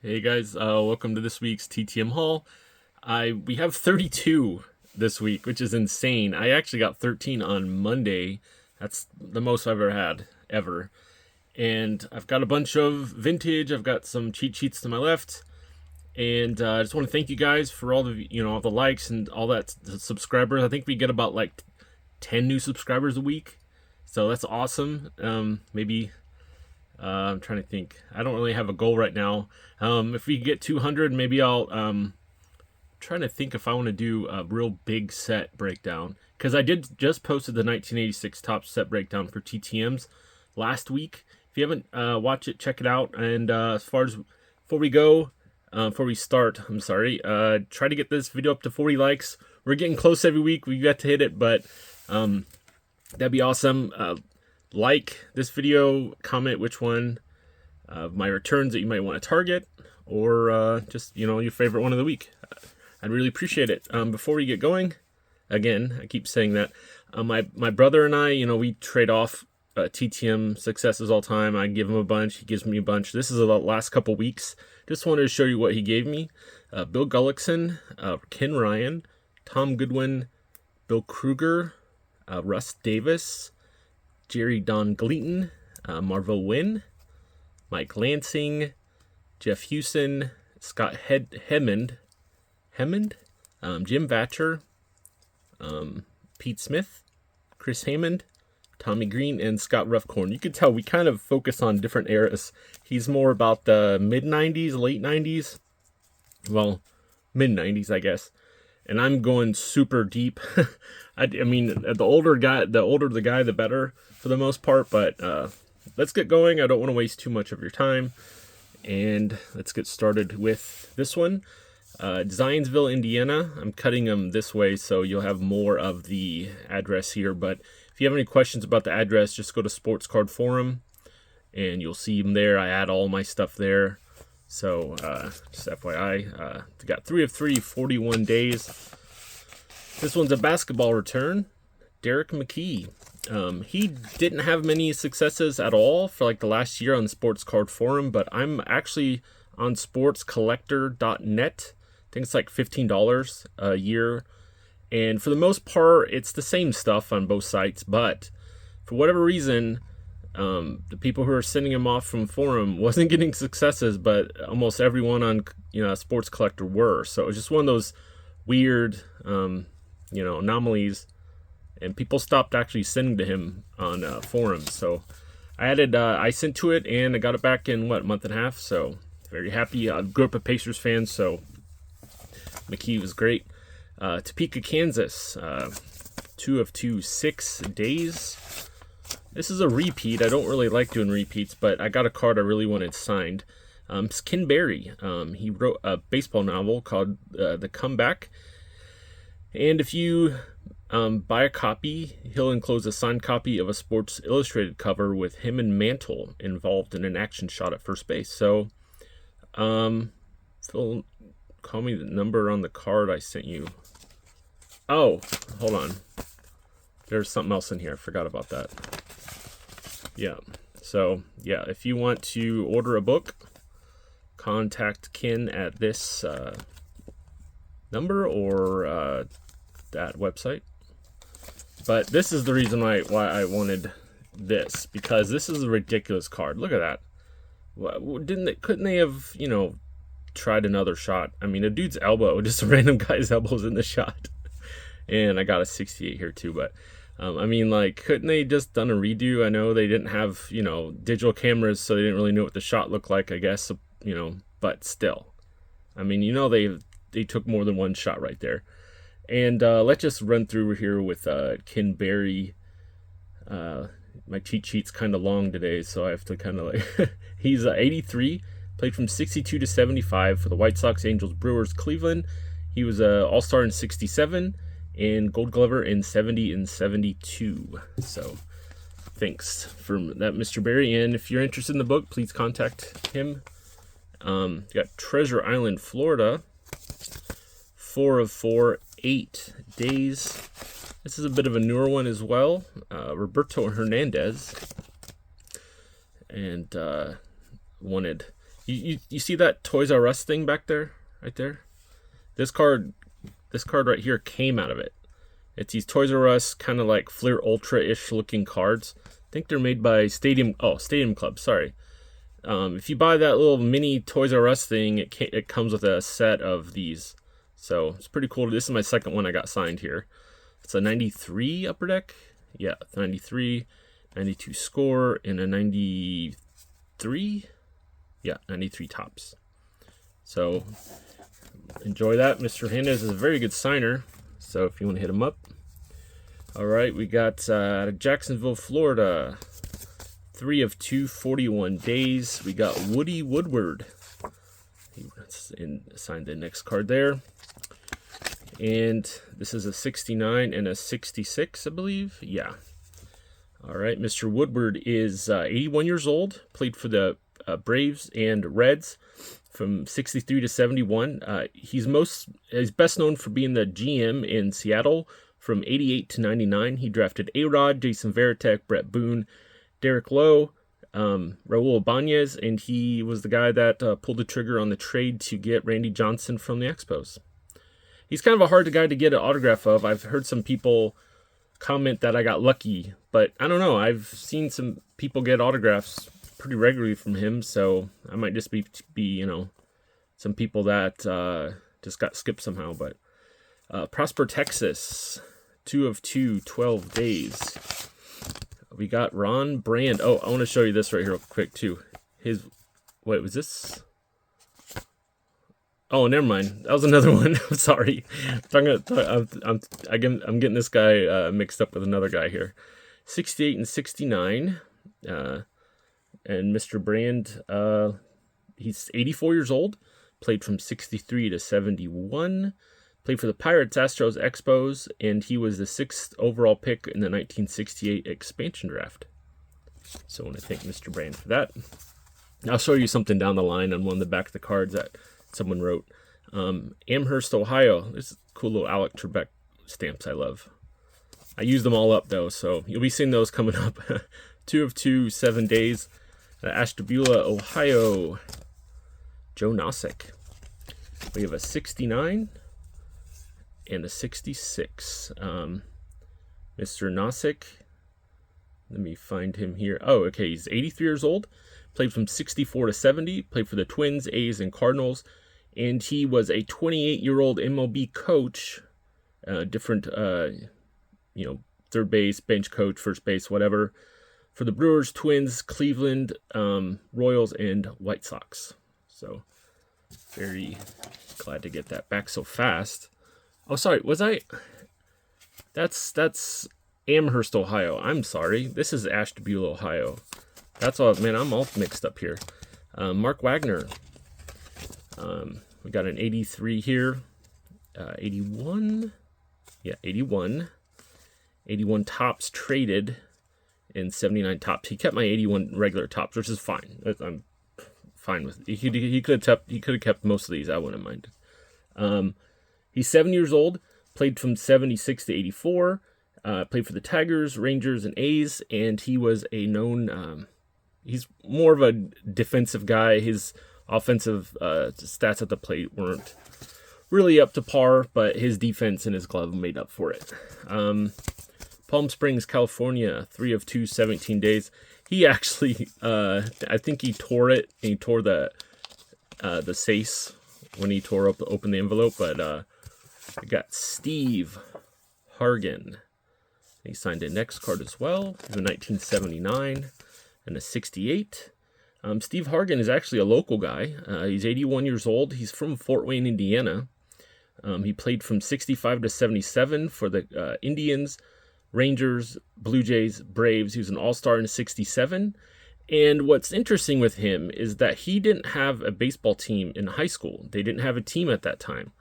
Hey guys, welcome to this week's TTM haul. We have 32 this week, which is insane. I actually got 13 on Monday. That's the most I've ever had, ever. And I've got a bunch of vintage. I've got some cheat sheets to my left. And I just want to thank you guys for all the, all the likes and all that, the subscribers. I think we get about like 10 new subscribers a week. So that's awesome. Maybe... I'm trying to think. I don't really have a goal right now. If we get 200, maybe I'll trying to think if I want to do a real big set breakdown, because I did just posted the 1986 top set breakdown for TTMs last week. If you haven't watched it, check it out. And as far as before we start, I'm sorry. Try to get this video up to 40 likes. We're getting close every week. We've got to hit it, but that'd be awesome. Like this video, comment which one of my returns that you might want to target, or just your favorite one of the week. I'd really appreciate it. Before we get going, again, I keep saying that my brother and I, we trade off TTM successes all the time. I give him a bunch, he gives me a bunch. This is the last couple weeks. Just wanted to show you what he gave me. Bill Gullickson, Ken Ryan, Tom Goodwin, Bill Kruger, Russ Davis, Jerry Don Gleaton, Marvel Wynn, Mike Lansing, Jeff Hewson, Scott Hemmond, Jim Vatcher, Pete Smith, Chris Hammond, Tommy Green, and Scott Ruffcorn. You can tell we kind of focus on different eras. He's more about the mid-90s, late 90s, well, mid-90s, I guess. And I'm going super deep. I mean, the older the guy, the better for the most part. But let's get going. I don't want to waste too much of your time. And let's get started with this one. Zionsville, Indiana. I'm cutting them this way so you'll have more of the address here. But if you have any questions about the address, just go to Sports Card Forum and you'll see them there. I add all my stuff there. So, just FYI, got 3 of 3, 41 days. This one's a basketball return. Derek McKee. He didn't have many successes at all for like the last year on Sports Card Forum, but I'm actually on sportscollector.net. I think it's like $15 a year. And for the most part, it's the same stuff on both sites, but for whatever reason, the people who are sending him off from forum wasn't getting successes, but almost everyone on Sports Collector were. So it was just one of those weird anomalies, and people stopped actually sending to him on forums. So I sent to it, and I got it back in a month and a half. So very happy. I grew up a Pacers fan, so McKee was great. Topeka, Kansas, 2 of 2, 6 days. This is a repeat. I don't really like doing repeats, but I got a card I really wanted signed. It's Ken Berry. He wrote a baseball novel called The Comeback. And if you buy a copy, he'll enclose a signed copy of a Sports Illustrated cover with him and Mantle involved in an action shot at first base. So, Phil, call me the number on the card I sent you. Oh, hold on. There's something else in here. I forgot about that. Yeah. So, yeah, if you want to order a book, contact Ken at this number or that website. But this is the reason why I wanted this, because this is a ridiculous card. Look at that. Couldn't they have, tried another shot? I mean, a dude's elbow, just a random guy's elbow's in the shot. And I got a 68 here too, but couldn't they just done a redo? I know they didn't have, digital cameras, so they didn't really know what the shot looked like, I guess, but still. I mean, they took more than one shot right there. And let's just run through here with Ken Berry. My cheat sheet's kind of long today, so I have to kind of he's 83, played from 62 to 75 for the White Sox, Angels, Brewers, Cleveland. He was an All-Star in 67. And Gold Glover in 70 and 72. So thanks for that, Mr. Berry. And if you're interested in the book, please contact him. Got Treasure Island, Florida. 4 of 4, 8 days. This is a bit of a newer one as well. Roberto Hernandez. And wanted You see that Toys R Us thing back there, right there? This card right here came out of it. It's these Toys R Us kind of like Fleer Ultra-ish looking cards. I think they're made by Stadium Club. Sorry. If you buy that little mini Toys R Us thing, it comes with a set of these. So it's pretty cool. This is my second one I got signed here. It's a 93 Upper Deck. Yeah, 93, 92 score, and a 93. Yeah, 93 tops. So enjoy that. Mr. Hernandez is a very good signer. So if you want to hit him up. All right, we got Jacksonville, Florida. 3 of 2, 41 days. We got Woody Woodward. He signed the next card there. And this is a 69 and a 66, I believe. Yeah. All right, Mr. Woodward is 81 years old. Played for the Braves and Reds from 63 to 71. He's best known for being the GM in Seattle from 88 to 99. He drafted A-Rod, Jason Varitek, Brett Boone, Derek Lowe, Raul Ibanez, and he was the guy that pulled the trigger on the trade to get Randy Johnson from the Expos. He's kind of a hard guy to get an autograph of. I've heard some people comment that I got lucky, but I don't know. I've seen some people get autographs pretty regularly from him, so I might just be some people that just got skipped somehow. But Prosper, Texas, 2 of 2, 12 days. We got Ron Brand. Oh, I want to show you this right here real quick too. Wait, was this? Oh, never mind. That was another one. I'm sorry. I'm getting this guy mixed up with another guy here. 68 and 69. And Mr. Brand, he's 84 years old. Played from 63 to 71. Played for the Pirates, Astros, Expos, and he was the 6th overall pick in the 1968 expansion draft. So I want to thank Mr. Brand for that. I'll show you something down the line on one of the back of the cards that someone wrote. Amherst, Ohio. This is cool little Alec Trebek stamps I love. I use them all up though, so you'll be seeing those coming up. 2 of 2, 7 days. Ashtabula, Ohio. Joe Nosek. We have a 69 and a 66. Mr. Nosek. Let me find him here. Oh, okay. He's 83 years old. Played from 64 to 70. Played for the Twins, A's, and Cardinals. And he was a 28-year-old MLB coach. Different, third base, bench coach, first base, whatever. For the Brewers, Twins, Cleveland, Royals, and White Sox. So, very glad to get that back so fast. Oh, sorry. Was I? That's Amherst, Ohio. I'm sorry. This is Ashtabula, Ohio. That's all. Man, I'm all mixed up here. Mark Wagner. We got an 83 here. 81. Yeah, 81. 81 tops traded. And 79 tops. He kept my 81 regular tops, which is fine. I'm fine with it. He could have kept most of these. I wouldn't mind. He's 7 years old. Played from 76 to 84. Played for the Tigers, Rangers, and A's. And he was a known. He's more of a defensive guy. His offensive stats at the plate weren't really up to par, but his defense and his glove made up for it. Palm Springs, California, 3 of 2, 17 days. He actually, I think he tore it. And he tore the SACE when he opened the envelope. But I got Steve Hargan. He signed a next card as well. He's a 1979 and a 68. Steve Hargan is actually a local guy. He's 81 years old. He's from Fort Wayne, Indiana. He played from 65 to 77 for the Indians, Rangers, Blue Jays, Braves. He was an all-star in 67. And what's interesting with him is that he didn't have a baseball team in high school. They didn't have a team at that time.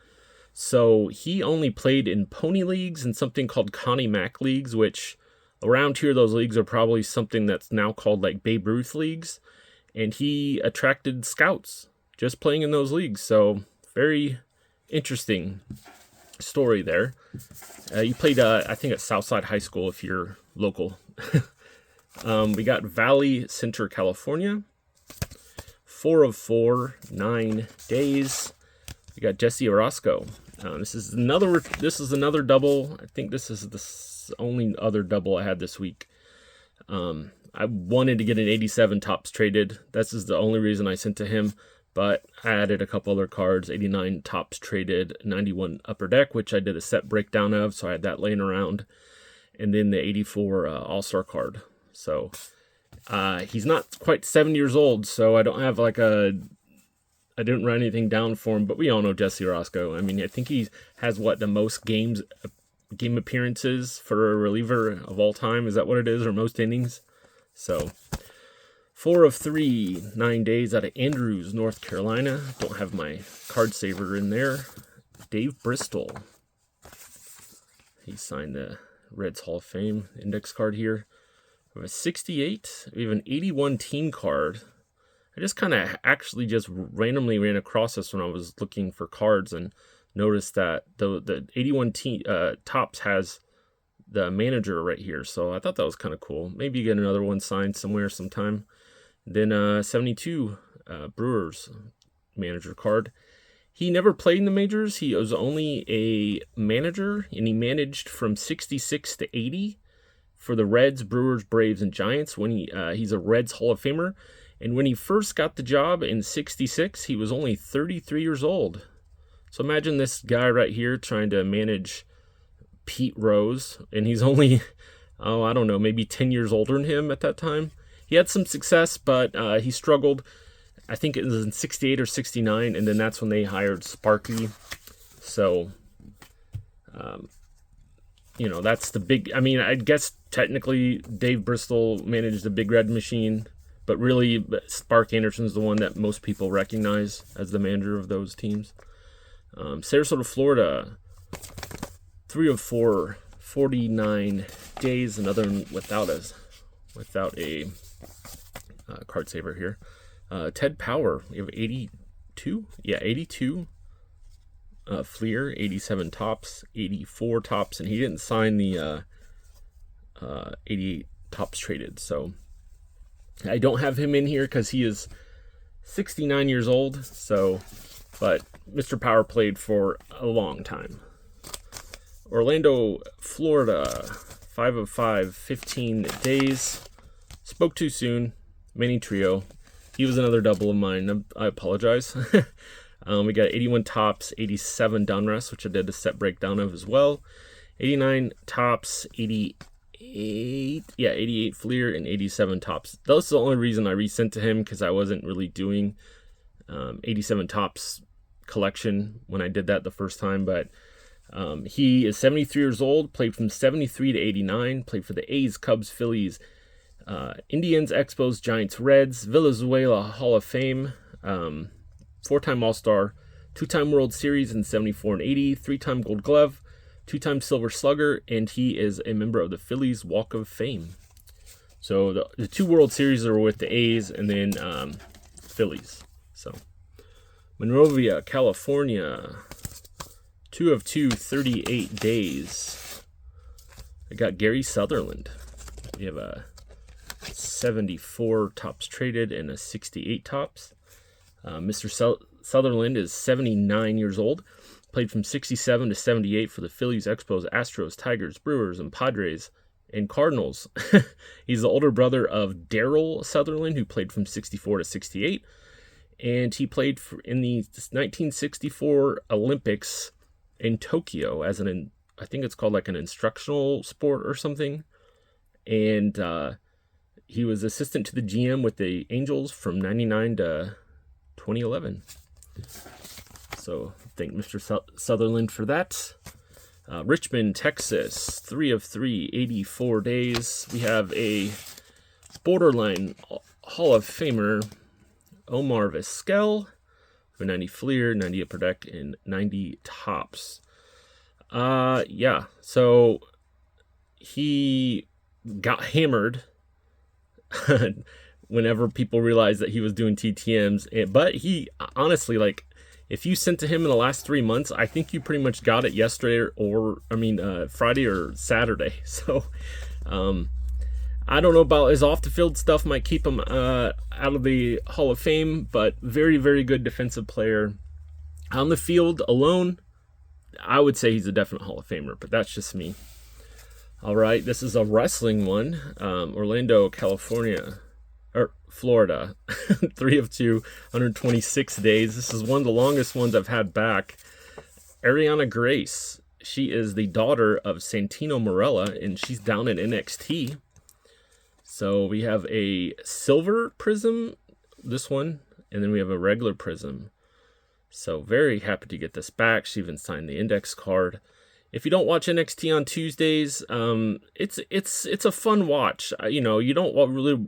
So he only played in pony leagues and something called Connie Mack leagues, which around here, those leagues are probably something that's now called like Babe Ruth leagues. And he attracted scouts just playing in those leagues. So very interesting story there. You played, I think, at Southside High School if you're local. We got Valley Center, California. 4 of 4, 9 days. We got Jesse Orozco. This is another double. I think this is the only other double I had this week. I wanted to get an 87 tops traded. This is the only reason I sent to him, but I added a couple other cards. 89 tops traded, 91 upper deck, which I did a set breakdown of, so I had that laying around. And then the 84 all-star card. So he's not quite 7 years old, so I don't have I didn't write anything down for him, but we all know Jesse Orozco. I mean, I think he has the most game appearances for a reliever of all time. Is that what it is, or most innings? So 4 of 3, 9 days out of Andrews, North Carolina. Don't have my card saver in there. Dave Bristol. He signed the Reds Hall of Fame index card here. We have a 68. We have an 81 team card. I just kind of actually just randomly ran across this when I was looking for cards and noticed that the 81 tops has the manager right here. So I thought that was kind of cool. Maybe get another one signed somewhere sometime. Then 72 Brewers manager card. He never played in the majors. He was only a manager, and he managed from 66 to 80 for the Reds, Brewers, Braves, and Giants. When he's a Reds Hall of Famer. And when he first got the job in 66, he was only 33 years old. So imagine this guy right here trying to manage Pete Rose, and he's only, I don't know, maybe 10 years older than him at that time. He had some success, but he struggled. I think it was in 68 or 69, and then that's when they hired Sparky. So, that's the big, I guess technically Dave Bristol managed the Big Red Machine, but really Spark Anderson's the one that most people recognize as the manager of those teams. Sarasota, Florida, 3 of 4, 49 days. Another one without a card saver here. Ted Power, we have 82. Yeah, 82. Fleer, 87 tops, 84 tops, and he didn't sign the 88 tops traded. So I don't have him in here because he is 69 years old. So, but Mr. Power played for a long time. Orlando, Florida, 5 of 5, 15 days. Spoke too soon. Mini trio. He was another double of mine. I apologize. We got 81 tops, 87 Donruss, which I did a set breakdown of as well. 89 tops, 88 Fleer, and 87 tops. That's the only reason I resent to him, because I wasn't really doing 87 tops collection when I did that the first time. But he is 73 years old, played from 73 to 89, played for the A's, Cubs, Phillies, Indians, Expos, Giants, Reds, Venezuela Hall of Fame, 4-time All-Star, 2-time World Series in 74 and 80, 3-time Gold Glove, 2-time Silver Slugger, and he is a member of the Phillies Walk of Fame. So the 2 World Series are with the A's and then Phillies. So Monrovia, California, 2 of 2, 38 days. I got Gary Sutherland. We have a 74 tops traded and a 68 tops. Mr. Sutherland is 79 years old. Played from 67 to 78 for the Phillies, Expos, Astros, Tigers, Brewers, and Padres, and Cardinals. He's the older brother of Darryl Sutherland, who played from 64 to 68. And he played in the 1964 Olympics in Tokyo as I think it's called like an instructional sport or something. And he was assistant to the GM with the Angels from 99 to 2011. So thank Mr. Sutherland for that. Richmond, Texas, 3 of 3, 84 days. We have a borderline Hall of Famer, Omar Vizquel, for 90 Fleer, 90 upper deck, and 90 tops. So he got hammered whenever people realized that he was doing TTMs. But he, honestly, if you sent to him in the last 3 months, I think you pretty much got it yesterday Friday or Saturday. So I don't know about his off the field stuff, might keep him out of the Hall of Fame, but very, very good defensive player. On the field alone, I would say he's a definite Hall of Famer, but that's just me. All right, this is a wrestling one. Orlando, California, or Florida, 3 of 2, 126 days. This is one of the longest ones I've had back. Ariana Grace, she is the daughter of Santino Marella, and she's down in NXT. So we have a silver prism, this one, and then we have a regular prism. So very happy to get this back. She even signed the index card. If you don't watch NXT on Tuesdays, it's a fun watch. You know, you don't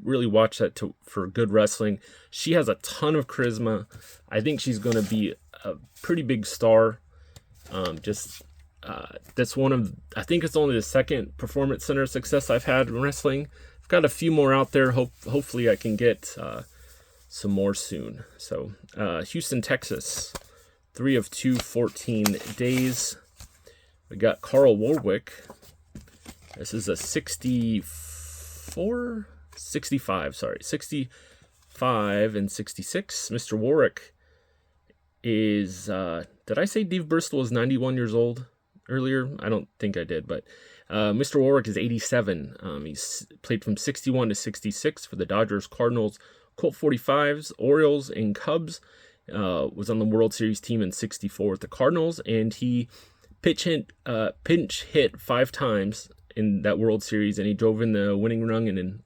really watch that for good wrestling. She has a ton of charisma. I think she's going to be a pretty big star. That's one of, I think it's only the second Performance Center success I've had in wrestling. I've got a few more out there. Hopefully I can get some more soon. So Houston, Texas, 3 of 2, 14 days. We got Carl Warwick. This is a 65 and 66. Mr. Warwick is, did I say Dave Bristol is 91 years old earlier? I don't think I did, but Mr. Warwick is 87. He's played from 61 to 66 for the Dodgers, Cardinals, Colt 45s, Orioles, and Cubs. Was on the World Series team in 64 with the Cardinals, and he pinch hit 5 times in that World Series, and he drove in the winning run.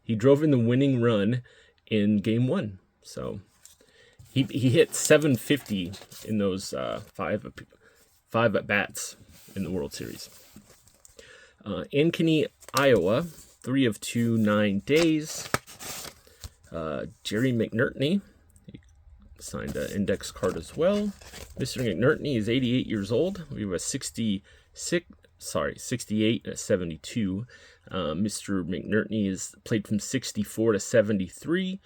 He drove in the winning run in Game 1. So he hit 750 in those 5 at bats in the World Series. Ankeny, Iowa, 3 of 2, 9 days. Jerry McNertney signed an index card as well. Mr. McNertney is 88 years old. We have a 68 and a 72. Mr. McNertney is played from 64 to 73.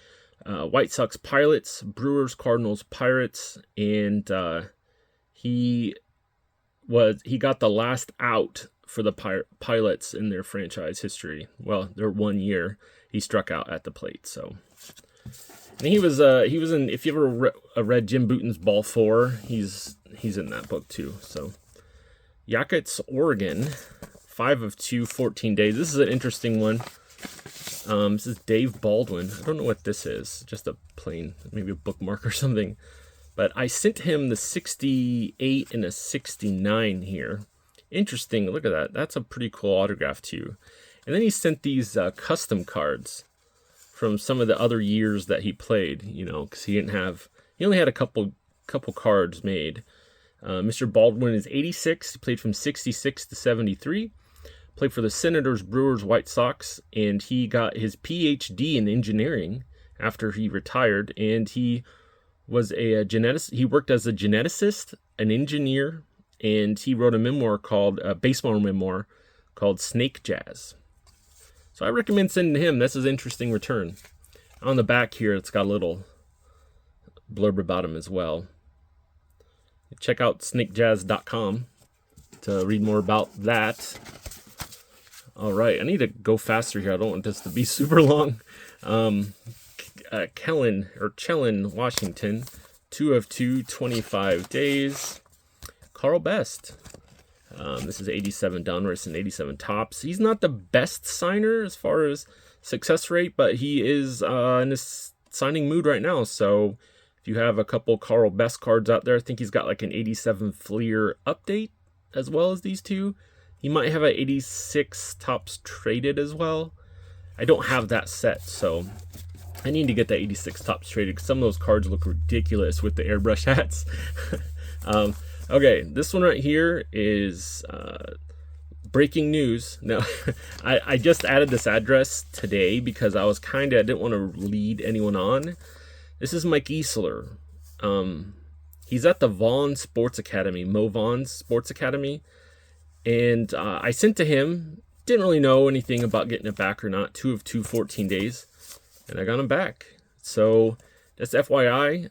White Sox, Pirates, Brewers, Cardinals, Pirates, and he got the last out for the Pilots in their franchise history. Well, their 1 year he struck out at the plate. So, and he was in. If you ever read Jim Bouton's Ball 4, he's in that book too. So, Yakuts, Oregon, 5 of 2, 14 days. This is an interesting one. This is Dave Baldwin. I don't know what this is. Just a plain, maybe a bookmark or something. But I sent him the 68 and a 69 here. Interesting. Look at that. That's a pretty cool autograph too. And then he sent these custom cards from some of the other years that he played. You know, because he only had a couple cards made. Mr. Baldwin is 86. He played from 66 to 73. Played for the Senators, Brewers, White Sox, and he got his PhD in engineering after he retired. And he was a geneticist. He worked as a geneticist, an engineer, and he wrote a baseball memoir called Snake Jazz. So I recommend sending him. This is an interesting return. On the back here, it's got a little blurb about him as well. Check out snakejazz.com to read more about that. All right, I need to go faster here. I don't want this to be super long. Chellen, Washington, 2 of 2, 25 days. Carl Best. This is 87 Donruss and 87 Tops. He's not the best signer as far as success rate, but he is in this signing mood right now. So if you have a couple Carl Best cards out there, I think he's got like an 87 Fleer update as well as these two. He might have an 86 Tops traded as well. I don't have that set, so I need to get that 86 Tops traded because some of those cards look ridiculous with the airbrush hats. Okay, this one right here is breaking news. No, I just added this address today because I didn't want to lead anyone on. This is Mike Easler. He's at the Vaughn Sports Academy, Mo Vaughn's Sports Academy. And I sent to him, didn't really know anything about getting it back or not, 2 of 2, 14 days. And I got him back. So just FYI,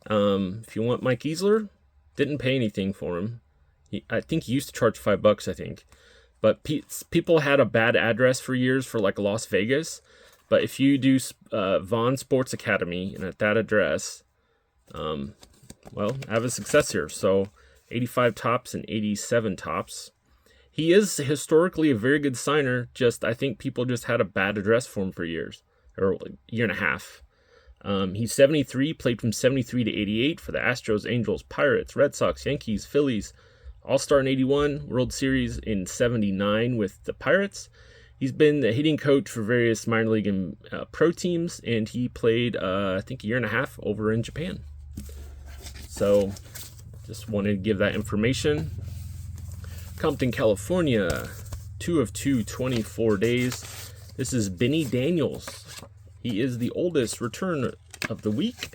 if you want Mike Easler, didn't pay anything for him. I think he used to charge $5, I think. But people had a bad address for years for like Las Vegas. But if you do Vaughn Sports Academy and at that address, well, I have a success here. So 85 tops and 87 tops. He is historically a very good signer. Just I think people just had a bad address for him for years, or a year and a half. He's 73, played from 73 to 88 for the Astros, Angels, Pirates, Red Sox, Yankees, Phillies, All-Star in 81, World Series in 79 with the Pirates. He's been the hitting coach for various minor league and pro teams, and he played, I think, a year and a half over in Japan. So, just wanted to give that information. Compton, California, 2 of 2, 24 days. This is Benny Daniels. He is the oldest return of the week.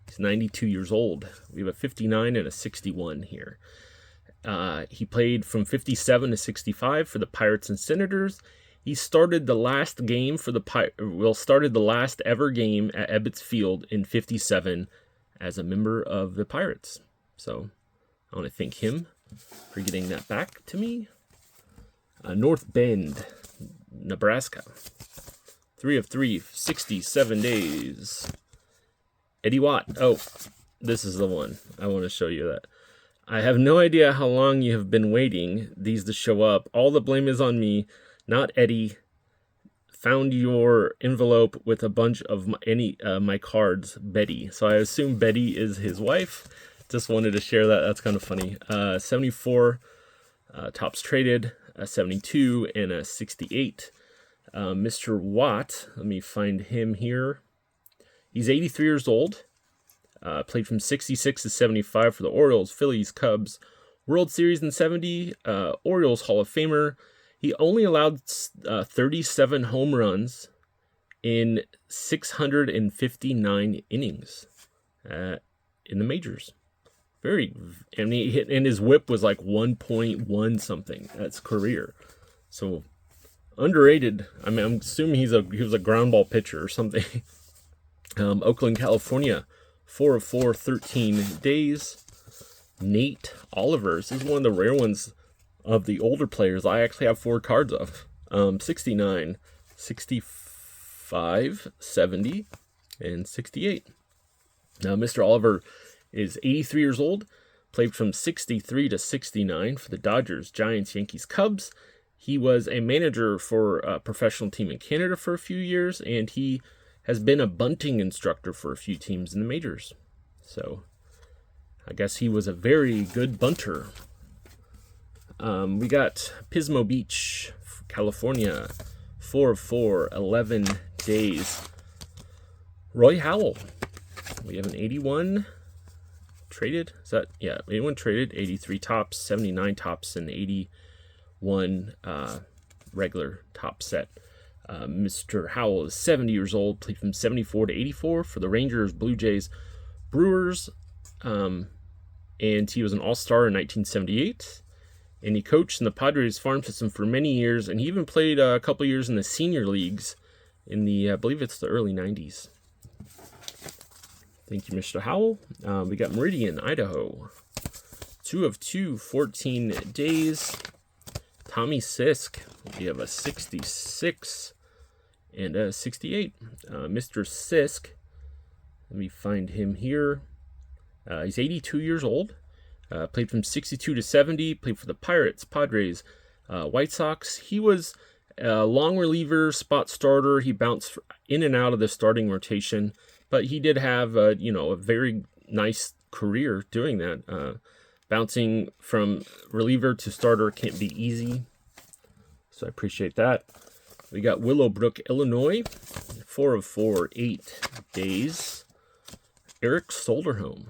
He's 92 years old. We have a 59 and a 61 here. He played from 57 to 65 for the Pirates and Senators. He started the last game for started the last ever game at Ebbets Field in 57 as a member of the Pirates. So I want to thank him for getting that back to me. North Bend, Nebraska. 3 of 3, 67 days. Eddie Watt. Oh, this is the one. I want to show you that. I have no idea how long you have been waiting these to show up. All the blame is on me, not Eddie. Found your envelope with a bunch of my cards, Betty. So I assume Betty is his wife. Just wanted to share that. That's kind of funny. 74 tops traded, a 72, and a 68. Mr. Watt, let me find him here. He's 83 years old. Played from 66 to 75 for the Orioles, Phillies, Cubs, World Series in 70, Orioles Hall of Famer. He only allowed 37 home runs in 659 innings in the majors. And his whip was like 1.1 something. That's career. So underrated. I mean, I'm assuming he was a ground ball pitcher or something. Oakland, California, 4 of 4, 13 days. Nate Oliver. This is one of the rare ones of the older players I actually have 4 cards of. 69, 65, 70, and 68. Now, Mr. Oliver is 83 years old. Played from 63 to 69 for the Dodgers, Giants, Yankees, Cubs. He was a manager for a professional team in Canada for a few years, and he has been a bunting instructor for a few teams in the majors. So I guess he was a very good bunter. We got Pismo Beach, California, 4 of 4, 11 days. Roy Howell. We have an 81 traded. 81 traded, 83 tops, 79 tops, and 81 regular top set. Mr. Howell is 70 years old, played from 74 to 84 for the Rangers, Blue Jays, Brewers, and he was an all-star in 1978. And he coached in the Padres farm system for many years, and he even played a couple years in the senior leagues in the, I believe it's the early 90s. Thank you, Mr. Howell. We got Meridian, Idaho. 2 of 2, 14 days. Tommy Sisk. We have a 66 and a 68. Mr. Sisk. Let me find him here. He's 82 years old. Played from 62 to 70. Played for the Pirates, Padres, White Sox. He was a long reliever, spot starter. He bounced in and out of the starting rotation. But he did have, a very nice career doing that. Bouncing from reliever to starter can't be easy. So I appreciate that. We got Willowbrook, Illinois. 4 of 4, 8 days. Eric Solderholm.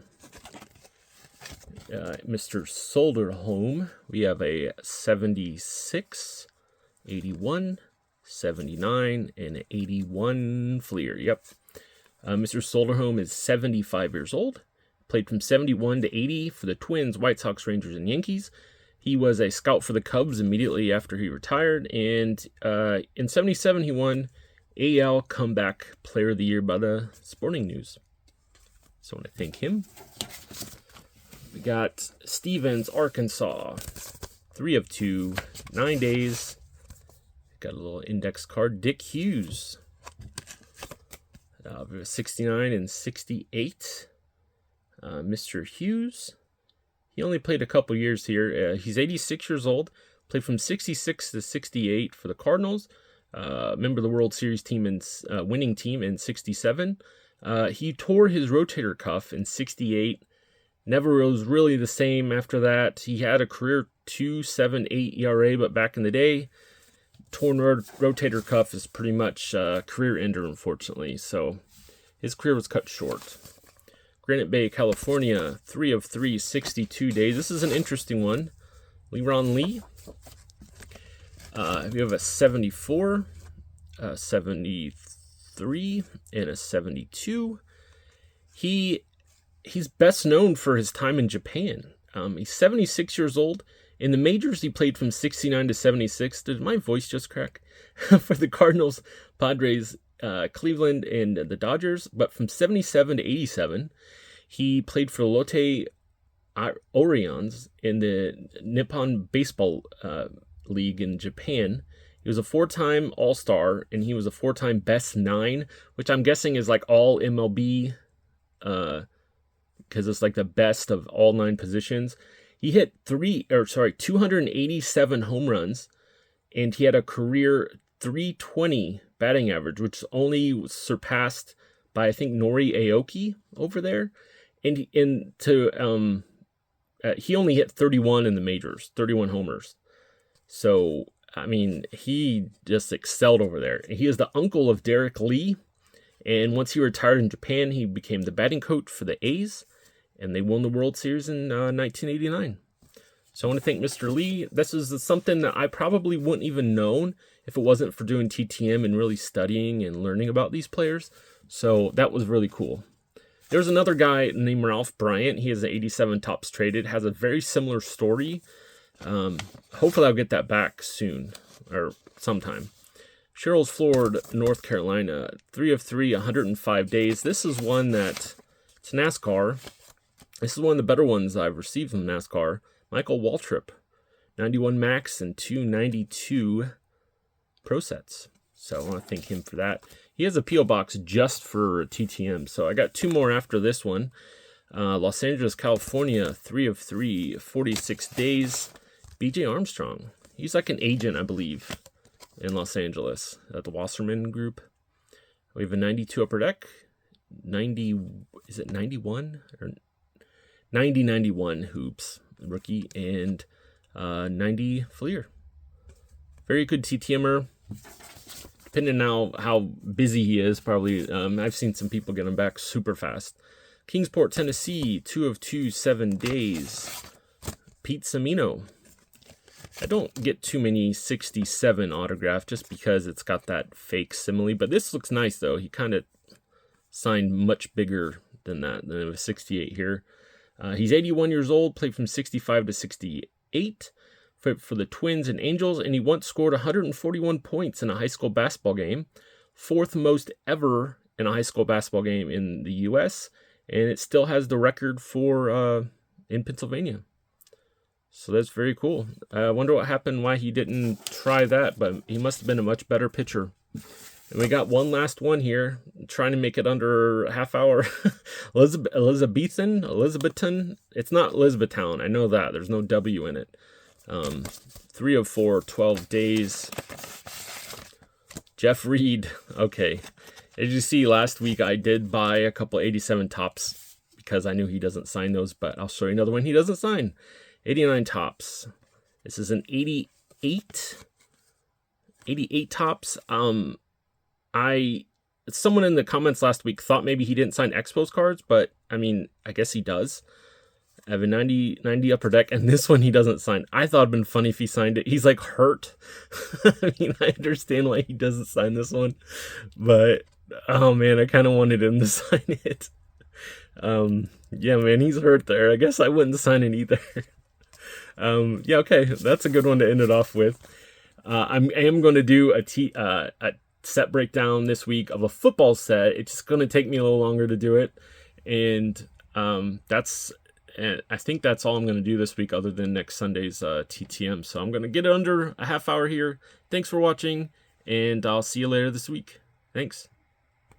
Mr. Solderholm, we have a 76, 81, 79, and 81 Fleer. Yep. Mr. Solderholm is 75 years old. Played from 71 to 80 for the Twins, White Sox, Rangers, and Yankees. He was a scout for the Cubs immediately after he retired. And in 77, he won AL Comeback Player of the Year by the Sporting News. So I want to thank him. We got Stevens, Arkansas. 3 of 2, 9 days. Got a little index card. Dick Hughes. 69 and 68. Mr. Hughes. He only played a couple years here. He's 86 years old. Played from 66 to 68 for the Cardinals. Member of the World Series team and winning team in 67. He tore his rotator cuff in 68. Never was really the same after that. He had a career 2.78 ERA, but back in the day, torn rotator cuff is pretty much a career ender, unfortunately. So his career was cut short. Granite Bay, California, 3 of 3, 62 days. This is an interesting one. Leron Lee. We have a 74, a 73, and a 72. He's best known for his time in Japan. He's 76 years old. In the majors, he played from 69 to 76. Did my voice just crack? For the Cardinals, Padres, Cleveland, and the Dodgers. But from 77 to 87, he played for Lotte Orions in the Nippon Baseball League in Japan. He was a 4-time All-Star, and he was a 4-time Best 9, which I'm guessing is like all MLB, because it's like the best of all 9 positions. He hit 287 home runs, and he had a career 320 batting average, which only was surpassed by, I think, Nori Aoki over there. And he only hit 31 in the majors, 31 homers. So, I mean, he just excelled over there. He is the uncle of Derek Lee. And once he retired in Japan, he became the batting coach for the A's. And they won the World Series in 1989. So I want to thank Mr. Lee. This is something that I probably wouldn't even known if it wasn't for doing TTM and really studying and learning about these players. So that was really cool. There's another guy named Ralph Bryant. He is an 87 tops traded. Has a very similar story. Hopefully I'll get that back soon or sometime. Cheryl's Ford, North Carolina. 3 of 3, 105 days. This is one that, it's NASCAR. This is one of the better ones I've received from NASCAR. Michael Waltrip, 91 max and 292 pro sets. So I want to thank him for that. He has a P.O. box just for TTM. So I got 2 more after this one. Los Angeles, California, 3 of 3, 46 days. BJ Armstrong. He's like an agent, I believe, in Los Angeles at the Wasserman Group. We have a 92 upper deck. 90, is it 91? Or 91 hoops, rookie, and 90 Fleer. Very good TTMer. Depending on how busy he is, probably. I've seen some people get him back super fast. Kingsport, Tennessee, 2 of 2, 7 days. Pete Semino. I don't get too many 67 autograph just because it's got that fake simile. But this looks nice, though. He kind of signed much bigger than that. Than it was 68 here. He's 81 years old, played from 65 to 68 for the Twins and Angels, and he once scored 141 points in a high school basketball game, 4th most ever in a high school basketball game in the U.S., and it still has the record for in Pennsylvania. So that's very cool. I wonder what happened, why he didn't try that, but he must have been a much better pitcher. And we got one last one here, trying to make it under a half hour. Elizabethton. It's not Elizabethtown. I know that. There's no W in it. 3 of 4, 12 days. Jeff Reed. Okay. As you see, last week I did buy a couple 87 tops because I knew he doesn't sign those, but I'll show you another one he doesn't sign. 89 tops. This is an 88 tops. Someone in the comments last week thought maybe he didn't sign Expos cards, but I mean, I guess he does. I have a 90 upper deck, and this one he doesn't sign. I thought it'd been funny if he signed it. He's like hurt. I mean, I understand why he doesn't sign this one, but oh man, I kind of wanted him to sign it. Yeah, man, he's hurt there. I guess I wouldn't sign it either. Yeah, okay, that's a good one to end it off with. I am going to do a set breakdown this week of a football set. It's just going to take me a little longer to do it, and that's And I think that's all I'm going to do this week other than next Sunday's TTM. So I'm going to get it under a half hour here. Thanks for watching, and I'll see you later this week. Thanks.